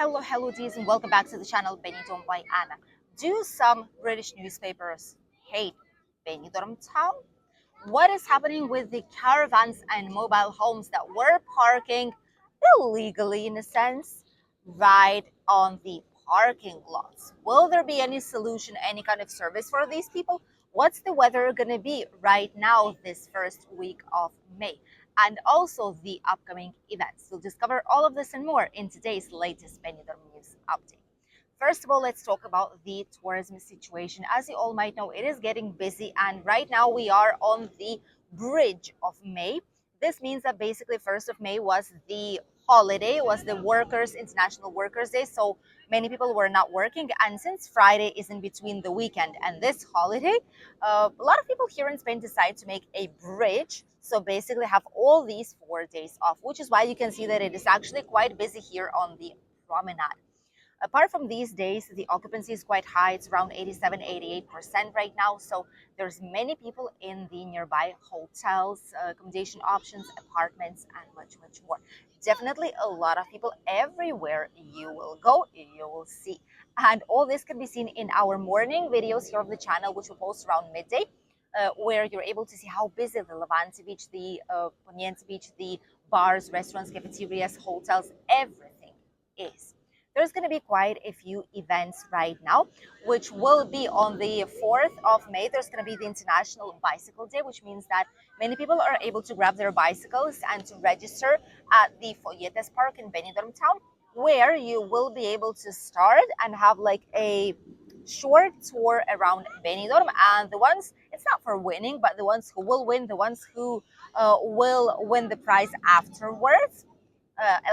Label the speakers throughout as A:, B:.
A: Hello, Ds, and welcome back to the channel Benidorm by Anna. Do some British newspapers hate Benidorm town? What is happening with the caravans and mobile homes that were parking illegally, in a sense, right on the parking lots? Will there be any solution, any kind of service for these people? What's the weather going to be right now, this first week of May? And also the upcoming events. We'll discover all of this and more in today's latest Benidorm News update. First of all, let's talk about the tourism situation. As you all might know, it is getting busy, and right now we are on the bridge of May. This means that basically 1st of May was the holiday, was the International Workers' Day. So many people were not working, and since Friday is in between the weekend and this holiday, a lot of people here in Spain decide to make a bridge. So basically have all these 4 days off, which is why you can see that it is actually quite busy here on the promenade. Apart from these days, the occupancy is quite high. It's around 87, 88% right now. So there's many people in the nearby hotels, accommodation options, apartments, and much, much more. Definitely a lot of people everywhere you will go, you will see. And all this can be seen in our morning videos here on the channel, which will post around midday. Where you're able to see how busy the Levante Beach, the Poniente Beach, the bars, restaurants, cafeterias, hotels, everything is. There's going to be quite a few events right now, which will be on the 4th of May. There's going to be the International Bicycle Day, which means that many people are able to grab their bicycles and to register at the Folletes Park in Benidorm town, where you will be able to start and have like a short tour around Benidorm. And the ones, it's not for winning, but the ones who will win, the ones who will win the prize afterwards,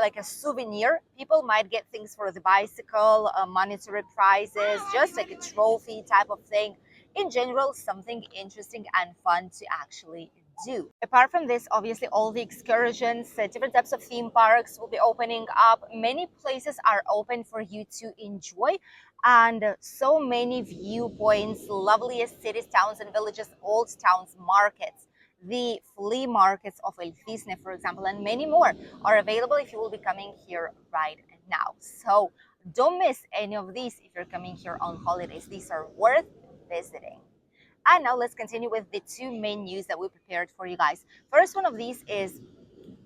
A: like a souvenir. People might get things for the bicycle, monetary prizes, just like a trophy type of thing. In general, something interesting and fun to actually do. Apart from this, obviously, all the excursions, different types of theme parks will be opening up. Many places are open for you to enjoy, and so many viewpoints, loveliest cities, towns, and villages, old towns, markets, the flea markets of El Cisne, for example, and many more are available if you will be coming here right now. So don't miss any of these if you're coming here on holidays. These are worth visiting. And now let's continue with the two main news that we prepared for you guys. First one of these is,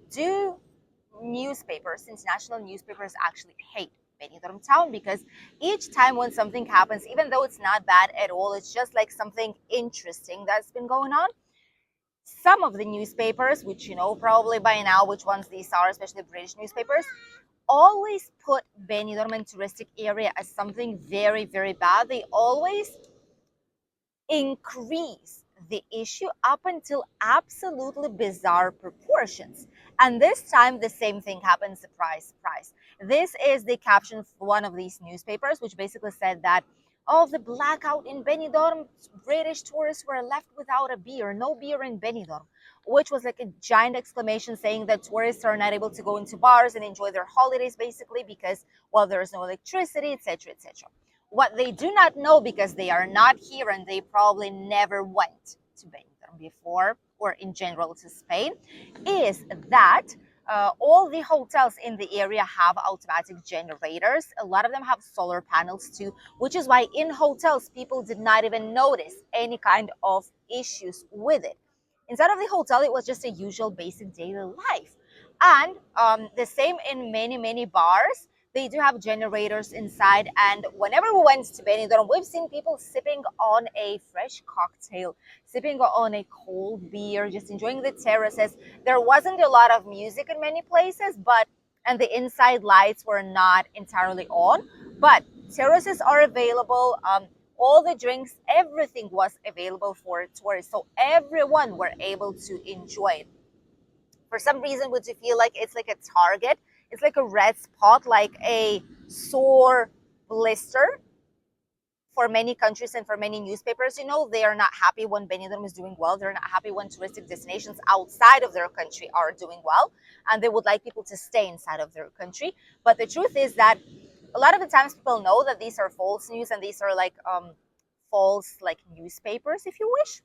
A: do newspapers, international newspapers, actually hate Benidorm town? Because each time when something happens, even though it's not bad at all, it's just like something interesting that's been going on, some of the newspapers, which you know probably by now which ones these are, especially British newspapers, always put Benidorm and touristic area as something very, very bad. They always increase the issue up until absolutely bizarre proportions. And this time the same thing happens. Surprise, surprise. This is the caption for one of these newspapers, which basically said that, oh, the blackout in Benidorm, British tourists were left without a beer, no beer in Benidorm, which was like a giant exclamation saying that tourists are not able to go into bars and enjoy their holidays, basically because, well, there's no electricity, etc., etc. What they do not know, because they are not here and they probably never went to Benidorm before, or in general to Spain, is that all the hotels in the area have automatic generators. A lot of them have solar panels too, which is why in hotels people did not even notice any kind of issues with it. Inside of the hotel, it was just a usual basic daily life. And the same in many, many bars. They do have generators inside, and whenever we went to Benidorm, we've seen people sipping on a fresh cocktail, sipping on a cold beer, just enjoying the terraces. There wasn't a lot of music in many places, and the inside lights were not entirely on, but terraces are available. All the drinks, everything was available for tourists, so everyone were able to enjoy it. For some reason, would you feel like it's like a target? It's like a red spot, like a sore blister for many countries and for many newspapers. You know, they are not happy when Benidorm is doing well. They're not happy when touristic destinations outside of their country are doing well, and they would like people to stay inside of their country. But the truth is that a lot of the times people know that these are false news, and these are like false like newspapers, if you wish.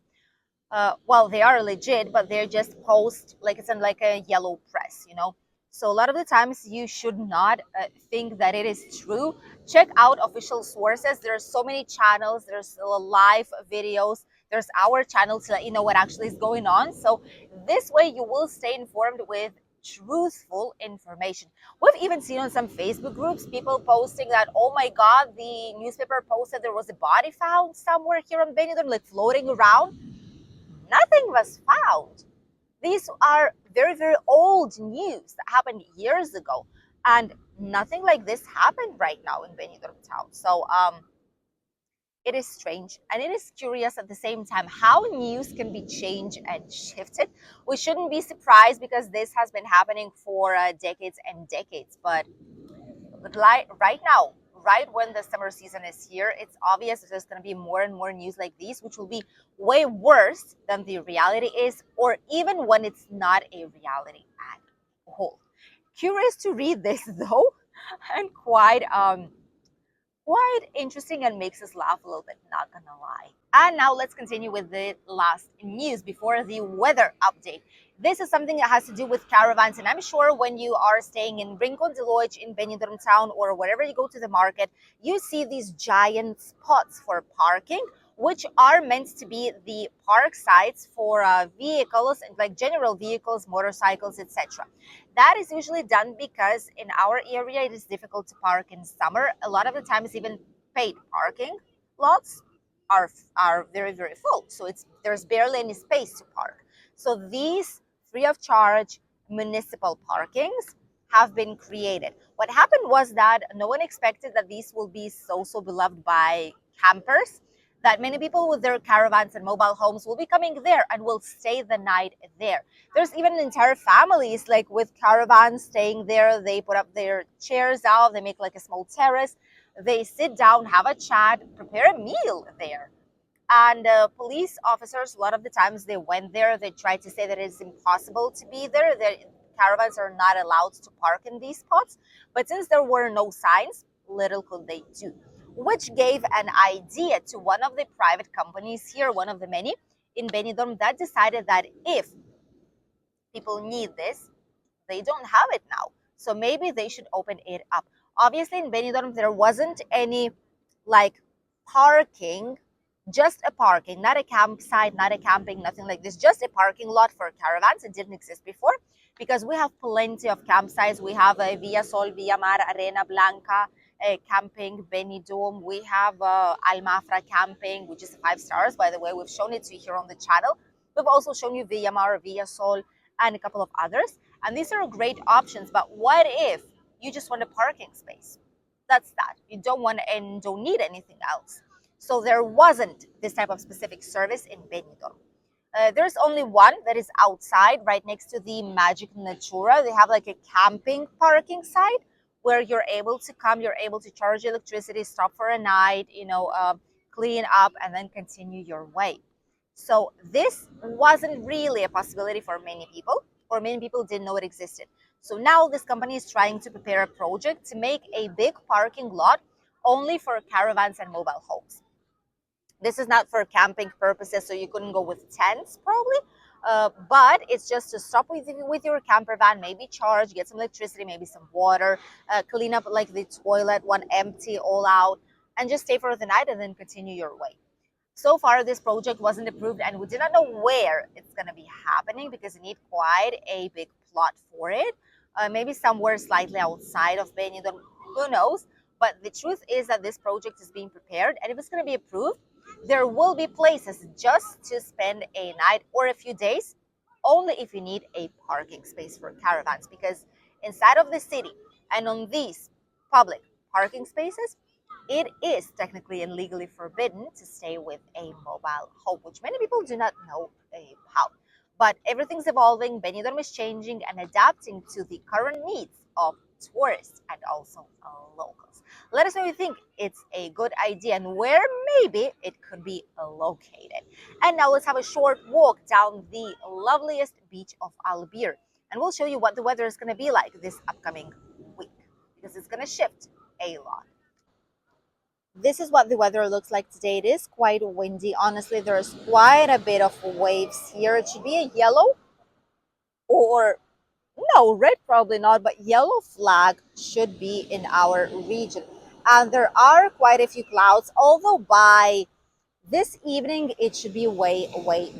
A: Well, they are legit, but they're just post like it's in like a yellow press, you know. So a lot of the times you should not think that it is true. Check out official sources. There's so many channels. There's live videos. There's our channel to let you know what actually is going on. So this way you will stay informed with truthful information. We've even seen on some Facebook groups people posting that, oh my God, the newspaper posted there was a body found somewhere here in Benidorm, like floating around. Nothing was found. These are very, very old news that happened years ago. And nothing like this happened right now in Benidorm town. So it is strange and it is curious at the same time how news can be changed and shifted. We shouldn't be surprised because this has been happening for decades and decades. But like right now, right when the summer season is here, it's obvious that there's going to be more and more news like these, which will be way worse than the reality is, or even when it's not a reality at all. Curious to read this though, and quite interesting and makes us laugh a little bit, not gonna lie. And now let's continue with the last news before the weather update. This is something that has to do with caravans, and I'm sure when you are staying in Rincon de Loix in Benidorm town or wherever you go to the market, you see these giant spots for parking, which are meant to be the park sites for vehicles, like general vehicles, motorcycles, etc. That is usually done because in our area it is difficult to park in summer. A lot of the times, even paid parking lots are very, very full. So there's barely any space to park. So these free of charge municipal parkings have been created. What happened was that no one expected that these will be so beloved by campers, that many people with their caravans and mobile homes will be coming there and will stay the night there. There's even entire families like with caravans staying there. They put up their chairs out, they make like a small terrace, they sit down, have a chat, prepare a meal there. And police officers, a lot of the times they went there, they tried to say that it's impossible to be there, that caravans are not allowed to park in these spots. But since there were no signs, little could they do, which gave an idea to one of the private companies here, one of the many in Benidorm, that decided that if people need this, they don't have it now. So maybe they should open it up. Obviously, in Benidorm, there wasn't any like parking, just a parking, not a campsite, not a camping, nothing like this, just a parking lot for caravans. It didn't exist before because we have plenty of campsites. We have a Villa Sol, Villa Mar, Arena Blanca, camping, Benidorm. We have Almafra camping, which is 5 stars, by the way. We've shown it to you here on the channel. We've also shown you Villa Mar, Villa Sol, and a couple of others. And these are great options. But what if you just want a parking space? That's that. You don't want and don't need anything else. So there wasn't this type of specific service in Benidorm. There's only one that is outside, right next to the Magic Natura. They have like a camping parking site where you're able to come, you're able to charge electricity, stop for a night, clean up, and then continue your way. So this wasn't really a possibility for many people, or many people didn't know it existed. So now this company is trying to prepare a project to make a big parking lot only for caravans and mobile homes. This is not for camping purposes, so you couldn't go with tents probably. But it's just to stop with your camper van, maybe charge, get some electricity, maybe some water, clean up like the toilet, one empty all out, and just stay for the night and then continue your way. So far, this project wasn't approved, and we did not know where it's going to be happening because you need quite a big plot for it. Maybe somewhere slightly outside of Benidorm, who knows? But the truth is that this project is being prepared, and if it's going to be approved, there will be places just to spend a night or a few days, only if you need a parking space for caravans. Because inside of the city and on these public parking spaces, it is technically and legally forbidden to stay with a mobile home, which many people do not know about. But everything's evolving, Benidorm is changing and adapting to the current needs of tourists and also locals. Let us know if you think it's a good idea and where maybe it could be located. And now let's have a short walk down the loveliest beach of Albir. And we'll show you what the weather is going to be like this upcoming week because it's going to shift a lot. This is what the weather looks like today. It is quite windy. Honestly, there's quite a bit of waves here. It should be a yellow or No, red probably not, but yellow flag should be in our region. And there are quite a few clouds, although by this evening it should be way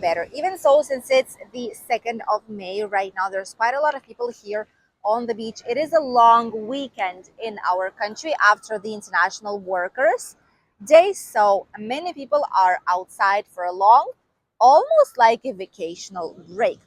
A: better. Even so, since it's the 2nd of May right now, there's quite a lot of people here on the beach. It is a long weekend in our country after the International Workers Day, so many people are outside for a long, almost like a vacational break.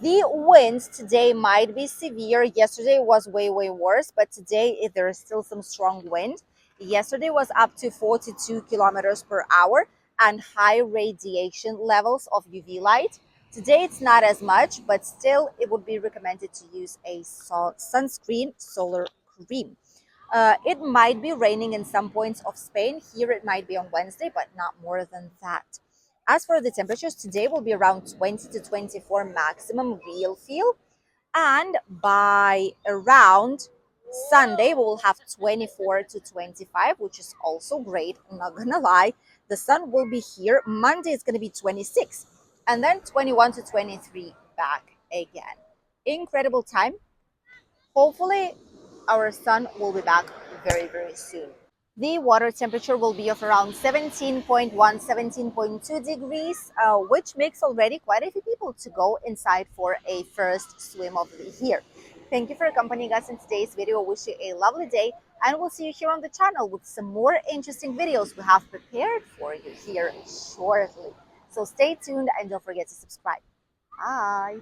A: The winds today might be severe. Yesterday was way worse, but today there is still some strong wind. Yesterday was up to 42 kilometers per hour and high radiation levels of UV light. Today it's not as much, but still it would be recommended to use a sunscreen solar cream. It might be raining in some points of Spain. Here it might be on Wednesday, but not more than that. As for the temperatures, today will be around 20 to 24 maximum real feel. And by around Sunday, we will have 24 to 25, which is also great. I'm not gonna lie. The sun will be here. Monday is gonna be 26, and then 21 to 23 back again. Incredible time. Hopefully, our sun will be back very soon. The water temperature will be of around 17.1, 17.2 degrees, which makes already quite a few people to go inside for a first swim of the year. Thank you for accompanying us in today's video. I wish you a lovely day, and we'll see you here on the channel with some more interesting videos we have prepared for you here shortly. So stay tuned and don't forget to subscribe. Bye.